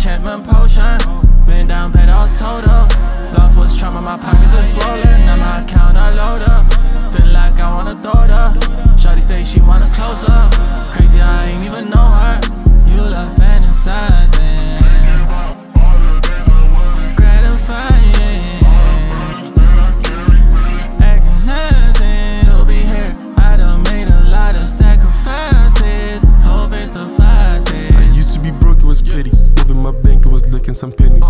enchantment potion. Been down bad, I was told up. Love was trauma, my pockets are swollen. Now my account I load up. Feel like I wanna throw it up. Shawty say she wanna close up. Crazy, I ain't even know her. You love fantasizing, gratifying, acting nothing. To be here, I done made a lot of sacrifices. Hope it suffices. I used to be broke, it was petty. Living my bank, it was looking some pennies.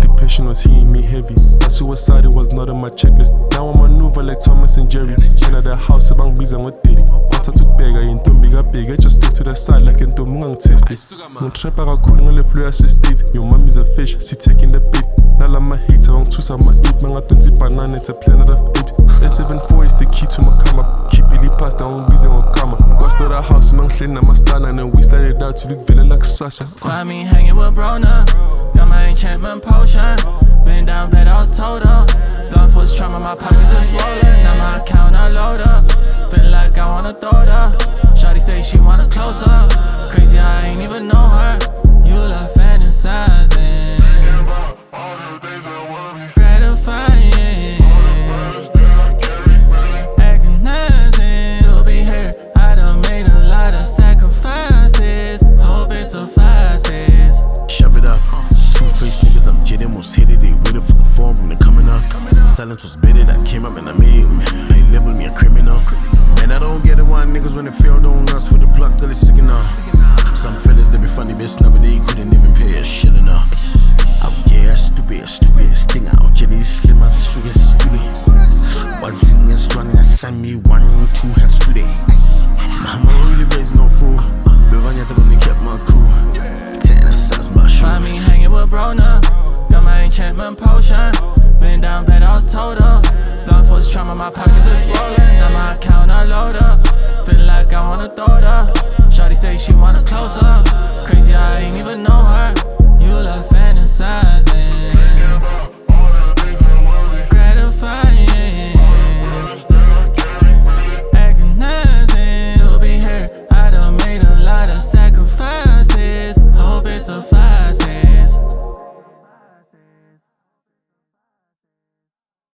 Depression was hitting me heavy. That suicide, it was not on my checklist. Now I'm maneuver like Thomas and Jerry. Chain at the house, bang busy with Diddy. Once I took bag, I ain't too big, I just stick to the side like into mungang tested. No trap, I got cooling on the floor, assisted. Your mom is a fish, she taking the bait. Now I'm a hater, I'm too some eat. Man, I don't see banana, it's a planet of 8. S74 is the key to my come up. Keep it past, I'm busy on camera. What's not a house, man, clean, I'm a star, and then we started out to look villain like Sasha. Find me hanging with Brona. Got my enchantment potion. Been down bad, I was told up. Love was trauma, my pockets are swollen. Now my account I load up. Feel like I wanna throw it up. Shawty say she wanna close up. Crazy, I ain't even know her. You love fantasizing, gratifying, acting nothing. To be here, I done made a lot of sacrifices. Hope it suffices. Shove it up. Two-faced niggas, I'm jitting, most hit it. They waited for the form when they coming up. Silence was bitter, that came up and I made man. They labeled me a criminal. Man, I don't get it why niggas when they fail don't ask for the plug till it's sticking up. Some fellas, they be funny, bitch, now but they couldn't even pay a shit enough. Oh yeah, stupid, sting out, jelly, slim, and sugar, stupid. Buzzing and strong, I send me 1, 2 hands today. Mama really raised no fool. But when you tell me kept my cool. Tenn my shoes. Find me hanging with Brona. Got my enchantment potion. Been down bad, I was told up. Love was trauma, my pockets are swollen. Now my account I load up. Feel like I wanna throw it up. Shawty say she wanna close up.